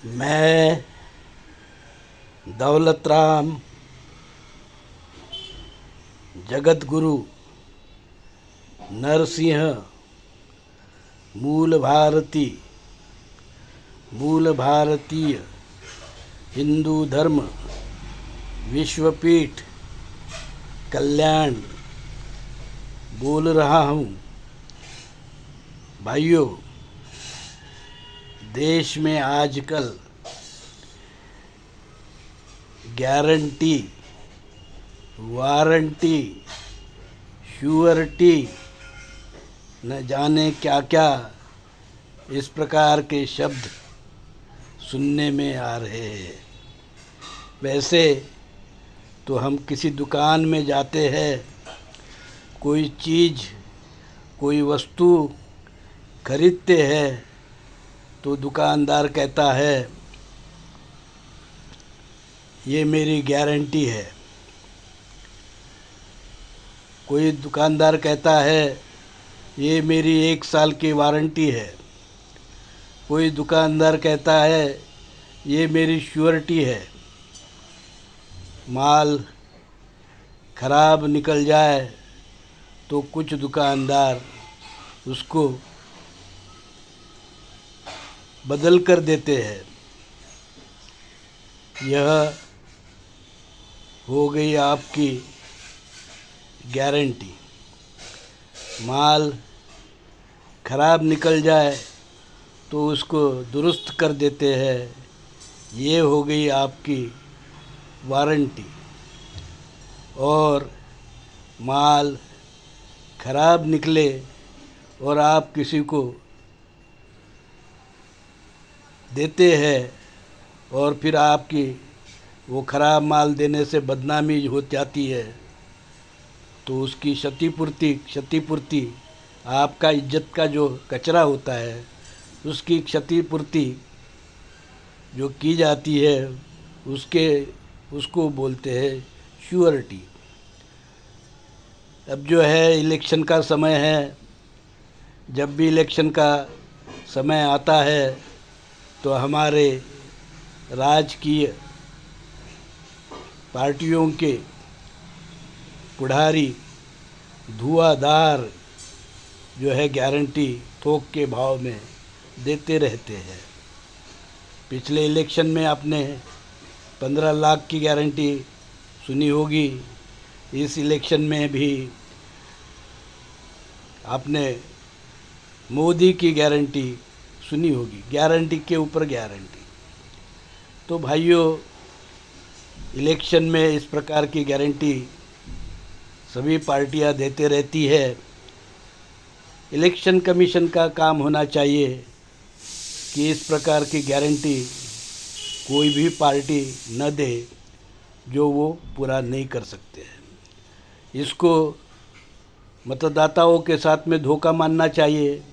मैं दौलत राम जगत गुरु नरसिंह मूल भारतीय हिंदू धर्म विश्वपीठ कल्याण बोल रहा हूँ। भाइयों, देश में आजकल गारंटी, वारंटी, श्योरिटी न जाने क्या क्या इस प्रकार के शब्द सुनने में आ रहे हैं। वैसे तो हम किसी दुकान में जाते हैं, कोई चीज़, कोई वस्तु खरीदते हैं तो दुकानदार कहता है ये मेरी गारंटी है। कोई दुकानदार कहता है ये मेरी 1 साल की वारंटी है। कोई दुकानदार कहता है ये मेरी श्योरिटी है। माल खराब निकल जाए तो कुछ दुकानदार उसको बदल कर देते हैं। यह हो गई आपकी गारंटी। माल खराब निकल जाए तो उसको दुरुस्त कर देते हैं। ये हो गई आपकी वारंटी। और माल खराब निकले और आप किसी को देते हैं और फिर आपकी वो ख़राब माल देने से बदनामी हो जाती है तो उसकी क्षतिपूर्ति आपका इज्जत का जो कचरा होता है उसकी क्षतिपूर्ति जो की जाती है उसको बोलते हैं श्योरिटी। अब जो है इलेक्शन का समय है। जब भी इलेक्शन का समय आता है तो हमारे राजकीय पार्टियों के पुढ़ारी धुआंधार जो है गारंटी थोक के भाव में देते रहते हैं। पिछले इलेक्शन में आपने 15 लाख की गारंटी सुनी होगी। इस इलेक्शन में भी आपने मोदी की गारंटी सुनी होगी। गारंटी के ऊपर गारंटी। तो भाइयों, इलेक्शन में इस प्रकार की गारंटी सभी पार्टियां देते रहती है। इलेक्शन कमीशन का काम होना चाहिए कि इस प्रकार की गारंटी कोई भी पार्टी न दे जो वो पूरा नहीं कर सकते हैं। इसको मतदाताओं के साथ में धोखा मानना चाहिए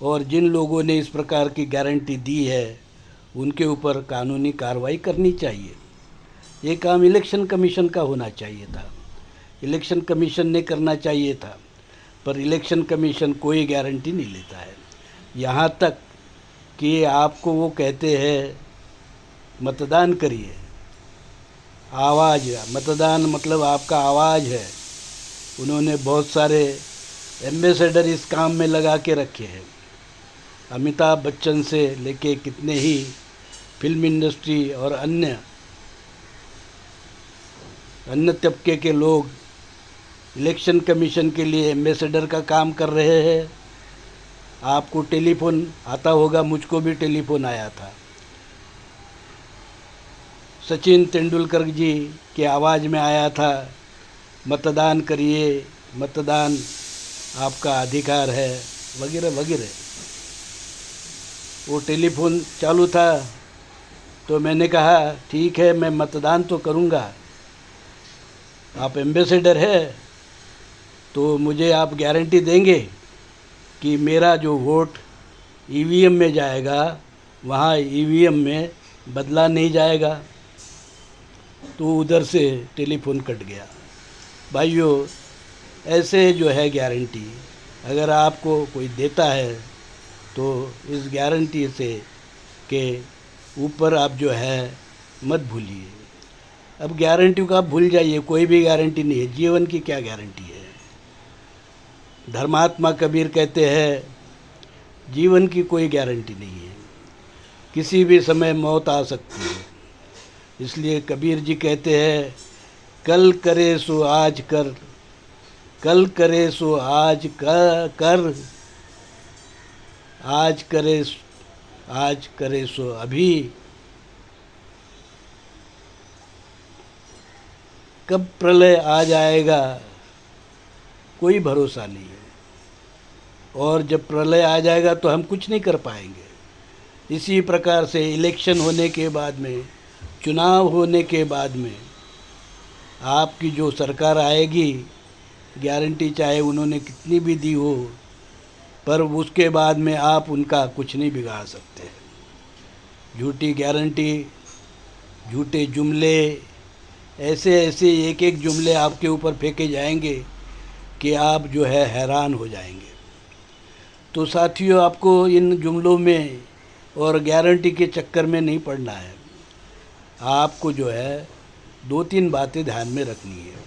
और जिन लोगों ने इस प्रकार की गारंटी दी है उनके ऊपर कानूनी कार्रवाई करनी चाहिए। ये काम इलेक्शन कमीशन का होना चाहिए था। इलेक्शन कमीशन ने करना चाहिए था, पर इलेक्शन कमीशन कोई गारंटी नहीं लेता है। यहाँ तक कि आपको वो कहते हैं मतदान करिए। आवाज़, मतदान मतलब आपका आवाज़ है। उन्होंने बहुत सारे एम्बेसडर इस काम में लगा के रखे हैं। अमिताभ बच्चन से लेके कितने ही फिल्म इंडस्ट्री और अन्य तबके के लोग इलेक्शन कमीशन के लिए एम्बेसडर का काम कर रहे हैं। आपको टेलीफोन आता होगा, मुझको भी टेलीफोन आया था। सचिन तेंदुलकर जी की आवाज़ में आया था मतदान करिए, मतदान आपका अधिकार है, वगैरह वगैरह। वो टेलीफोन चालू था तो मैंने कहा ठीक है, मैं मतदान तो करूँगा। आप एम्बेसडर है तो मुझे आप गारंटी देंगे कि मेरा जो वोट ईवीएम में जाएगा वहाँ ईवीएम में बदला नहीं जाएगा। तो उधर से टेलीफोन कट गया। भाइयों, ऐसे जो है गारंटी अगर आपको कोई देता है तो इस गारंटी से कि ऊपर आप जो है मत भूलिए। अब गारंटी को आप भूल जाइए, कोई भी गारंटी नहीं है। जीवन की क्या गारंटी है? धर्मात्मा कबीर कहते हैं जीवन की कोई गारंटी नहीं है, किसी भी समय मौत आ सकती है। इसलिए कबीर जी कहते हैं कल करे सो आज कर, कल करे सो आज कर, आज करे सो अभी, कब प्रलय आ जाएगा कोई भरोसा नहीं है। और जब प्रलय आ जाएगा तो हम कुछ नहीं कर पाएंगे। इसी प्रकार से इलेक्शन होने के बाद में, चुनाव होने के बाद में आपकी जो सरकार आएगी, गारंटी चाहे उन्होंने कितनी भी दी हो, पर उसके बाद में आप उनका कुछ नहीं बिगाड़ सकते। झूठी गारंटी, झूठे जुमले, ऐसे ऐसे एक एक जुमले आपके ऊपर फेंके जाएंगे कि आप जो है हैरान हो जाएंगे। तो साथियों, आपको इन जुमलों में और गारंटी के चक्कर में नहीं पड़ना है। आपको जो है 2-3 बातें ध्यान में रखनी है।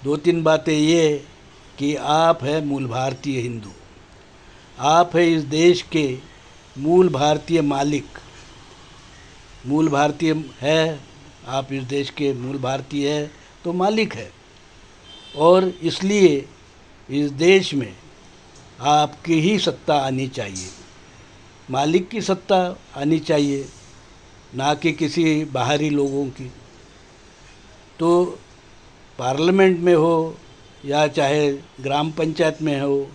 2-3 बातें ये कि आप है मूल भारतीय हिंदू, आप है इस देश के मूल भारतीय मालिक। मूल भारतीय है, आप इस देश के मूल भारतीय है तो मालिक है। और इसलिए इस देश में आपकी ही सत्ता आनी चाहिए, मालिक की सत्ता आनी चाहिए, ना कि किसी बाहरी लोगों की। तो पार्लियामेंट में हो या चाहे ग्राम पंचायत में हो,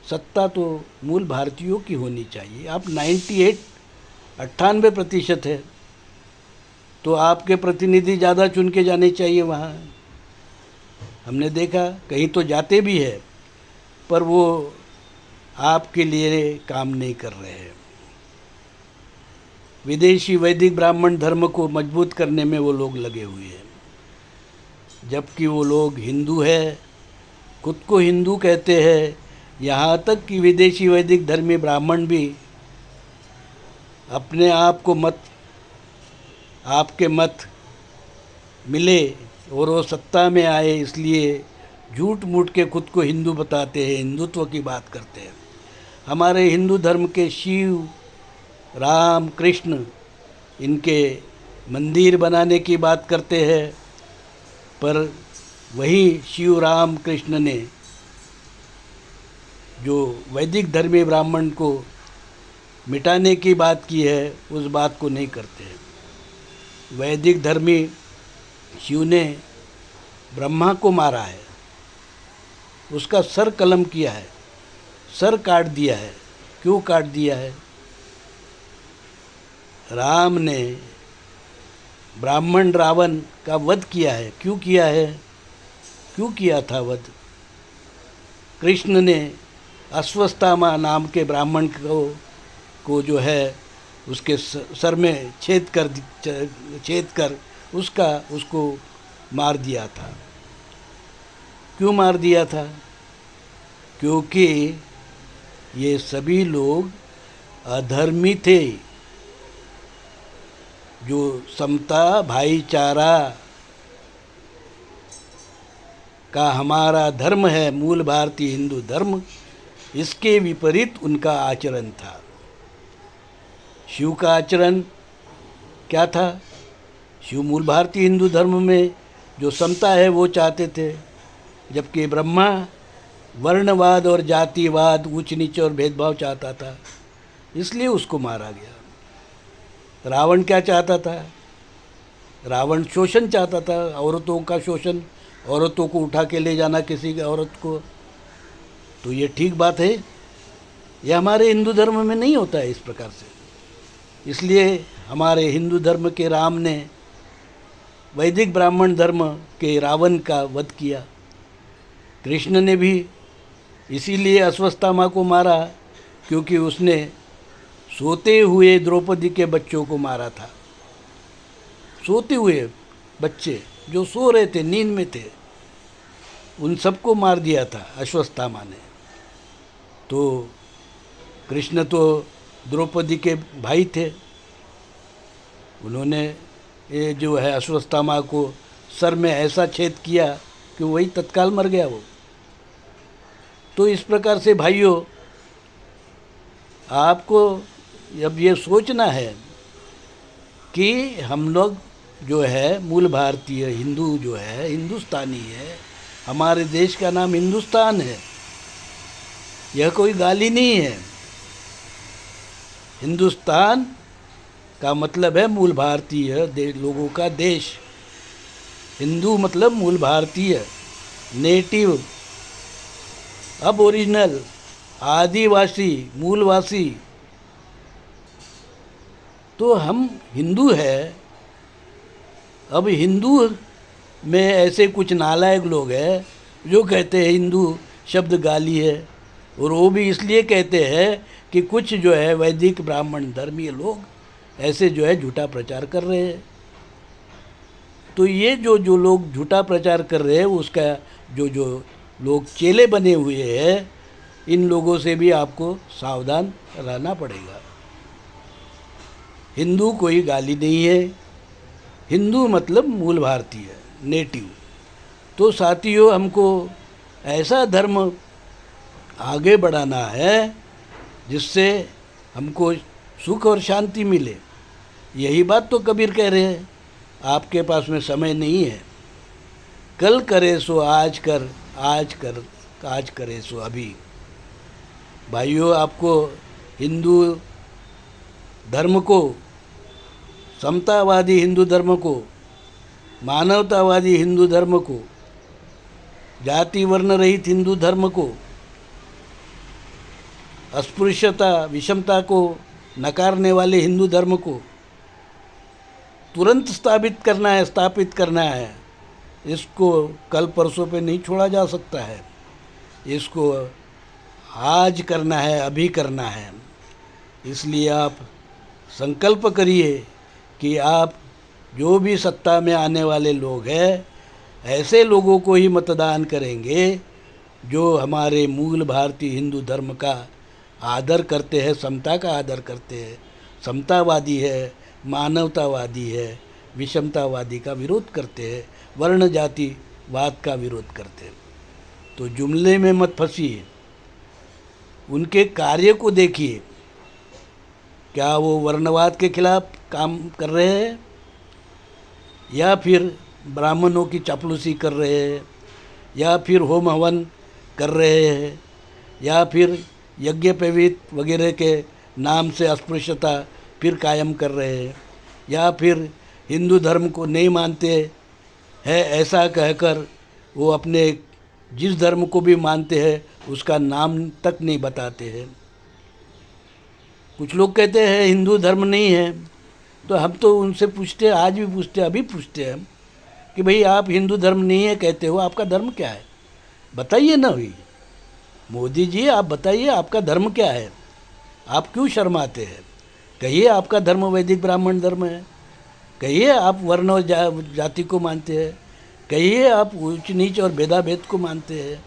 सत्ता तो मूल भारतीयों की होनी चाहिए। आप 98-98% है तो आपके प्रतिनिधि ज़्यादा चुन के जाने चाहिए वहाँ। हमने देखा कहीं तो जाते भी है पर वो आपके लिए काम नहीं कर रहे हैं। विदेशी वैदिक ब्राह्मण धर्म को मजबूत करने में वो लोग लगे हुए हैं, जबकि वो लोग हिंदू है, खुद को हिंदू कहते हैं। यहाँ तक कि विदेशी वैदिक धर्मी ब्राह्मण भी अपने आप को आपके मत मिले और वो सत्ता में आए, इसलिए झूठ मूठ के खुद को हिंदू बताते हैं, हिंदुत्व की बात करते हैं। हमारे हिंदू धर्म के शिव, राम, कृष्ण, इनके मंदिर बनाने की बात करते हैं, पर वही शिव, राम, कृष्ण ने जो वैदिक धर्मी ब्राह्मण को मिटाने की बात की है, उस बात को नहीं करते हैं। वैदिक धर्मी शिव ने ब्रह्मा को मारा है, उसका सर कलम किया है, सर काट दिया है। क्यों काट दिया है? राम ने ब्राह्मण रावण का वध किया है। क्यों किया है? क्यों किया था वध? कृष्ण ने अश्वत्थामा नाम के ब्राह्मण को जो है उसके सर में छेद कर उसको मार दिया था। क्यों मार दिया था? क्योंकि ये सभी लोग अधर्मी थे। जो समता, भाईचारा का हमारा धर्म है, मूल भारतीय हिंदू धर्म, इसके विपरीत उनका आचरण था। शिव का आचरण क्या था? शिव मूल भारतीय हिंदू धर्म में जो समता है वो चाहते थे, जबकि ब्रह्मा वर्णवाद और जातिवाद, ऊंच नीच और भेदभाव चाहता था, इसलिए उसको मारा गया। रावण क्या चाहता था? रावण शोषण चाहता था, औरतों का शोषण, औरतों को उठा के ले जाना किसी की औरत को। तो ये ठीक बात है? ये हमारे हिंदू धर्म में नहीं होता है इस प्रकार से। इसलिए हमारे हिंदू धर्म के राम ने वैदिक ब्राह्मण धर्म के रावण का वध किया। कृष्ण ने भी इसीलिए अश्वत्थामा को मारा क्योंकि उसने सोते हुए द्रौपदी के बच्चों को मारा था। सोते हुए बच्चे जो सो रहे थे, नींद में थे, उन सबको मार दिया था अश्वत्थामा ने। तो कृष्ण तो द्रौपदी के भाई थे, उन्होंने ये जो है अश्वत्थामा को सर में ऐसा छेद किया कि वही तत्काल मर गया वो। तो इस प्रकार से भाइयों, आपको अब ये सोचना है कि हम लोग जो है मूल भारतीय हिंदू जो है, हिंदुस्तानी है, हमारे देश का नाम हिंदुस्तान है, यह कोई गाली नहीं है। हिंदुस्तान का मतलब है मूल भारतीय लोगों का देश। हिंदू मतलब मूल भारतीय, नेटिव, अब ओरिजिनल, आदिवासी, मूलवासी। तो हम हिंदू है। अब हिंदू में ऐसे कुछ नालायक लोग हैं जो कहते हैं हिंदू शब्द गाली है, और वो भी इसलिए कहते हैं कि कुछ जो है वैदिक ब्राह्मण धर्मीय लोग ऐसे जो है झूठा प्रचार कर रहे हैं। तो ये जो लोग झूठा प्रचार कर रहे हैं, उसका जो लोग चेले बने हुए हैं, इन लोगों से भी आपको सावधान रहना पड़ेगा। हिंदू कोई गाली नहीं है। हिंदू मतलब मूल भारतीय, नेटिव। तो साथियों, हमको ऐसा धर्म आगे बढ़ाना है जिससे हमको सुख और शांति मिले। यही बात तो कबीर कह रहे हैं, आपके पास में समय नहीं है, कल करे सो आज कर, आज करे सो अभी। भाइयों, आपको हिंदू धर्म को, समतावादी हिंदू धर्म को, मानवतावादी हिंदू धर्म को, जाति वर्ण रहित हिंदू धर्म को, अस्पृश्यता विषमता को नकारने वाले हिंदू धर्म को तुरंत स्थापित करना है। इसको कल परसों पे नहीं छोड़ा जा सकता है। इसको आज करना है, अभी करना है। इसलिए आप संकल्प करिए कि आप जो भी सत्ता में आने वाले लोग हैं, ऐसे लोगों को ही मतदान करेंगे जो हमारे मूल भारतीय हिंदू धर्म का आदर करते हैं, समता का आदर करते हैं, समतावादी है, मानवतावादी है, विषमतावादी का विरोध करते हैं, वर्ण जातिवाद का विरोध करते हैं। तो जुमले में मत फंसिए, उनके कार्य को देखिए। क्या वो वर्णवाद के खिलाफ काम कर रहे हैं, या फिर ब्राह्मणों की चापलूसी कर रहे हैं, या फिर होम हवन कर रहे हैं, या फिर यज्ञ पवीत वगैरह के नाम से अस्पृश्यता फिर कायम कर रहे हैं, या फिर हिंदू धर्म को नहीं मानते हैं ऐसा कहकर वो अपने जिस धर्म को भी मानते हैं उसका नाम तक नहीं बताते हैं। कुछ लोग कहते हैं हिंदू धर्म नहीं है, तो हम तो उनसे पूछते, आज भी पूछते, अभी पूछते हैं हम कि भाई आप हिंदू धर्म नहीं है कहते हो, आपका धर्म क्या है बताइए ना। भाई मोदी जी, आप बताइए आपका धर्म क्या है, आप क्यों शर्माते हैं? कहिए आपका धर्म वैदिक ब्राह्मण धर्म है, कहिए आप वर्ण और जाति को मानते हैं, कहिए आप ऊंच नीच और भेदाभेद को मानते हैं।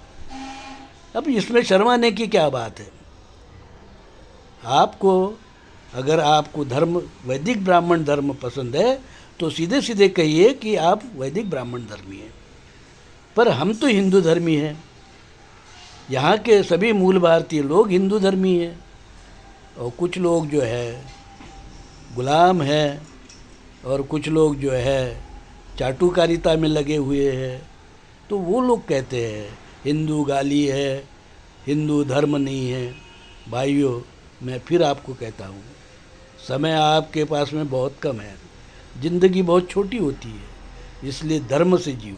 अब इसमें शर्माने की क्या बात है? आपको अगर आपको धर्म वैदिक ब्राह्मण धर्म पसंद है तो सीधे सीधे कहिए कि आप वैदिक ब्राह्मण धर्मी हैं। पर हम तो हिंदू धर्मी हैं, यहाँ के सभी मूल भारतीय लोग हिंदू धर्मी हैं, और कुछ लोग जो है गुलाम हैं, और कुछ लोग जो है चाटुकारिता में लगे हुए हैं। तो वो लोग कहते हैं हिंदू गाली है, हिंदू धर्म नहीं है। भाइयों, मैं फिर आपको कहता हूँ, समय आपके पास में बहुत कम है, ज़िंदगी बहुत छोटी होती है, इसलिए धर्म से जियो।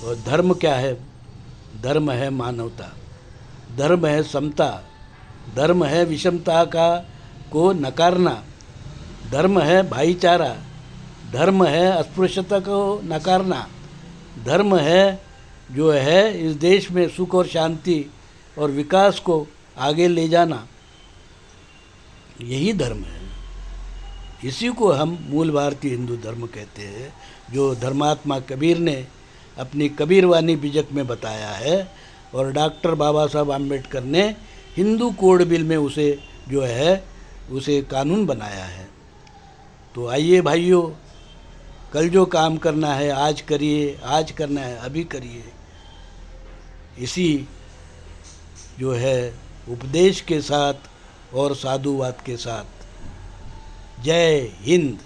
और धर्म क्या है? धर्म है मानवता, धर्म है समता, धर्म है विषमता को नकारना, धर्म है भाईचारा, धर्म है अस्पृश्यता को नकारना, धर्म है जो है इस देश में सुख और शांति और विकास को आगे ले जाना। यही धर्म है, इसी को हम मूल भारतीय हिंदू धर्म कहते हैं, जो धर्मात्मा कबीर ने अपनी कबीरवानी बीजक में बताया है, और डॉक्टर बाबा साहब आम्बेडकर ने हिंदू कोड बिल में उसे जो है उसे कानून बनाया है। तो आइए भाइयों, कल जो काम करना है आज करिए, आज करना है अभी करिए। इसी जो है उपदेश के साथ और साधुवाद के साथ। जय हिंद।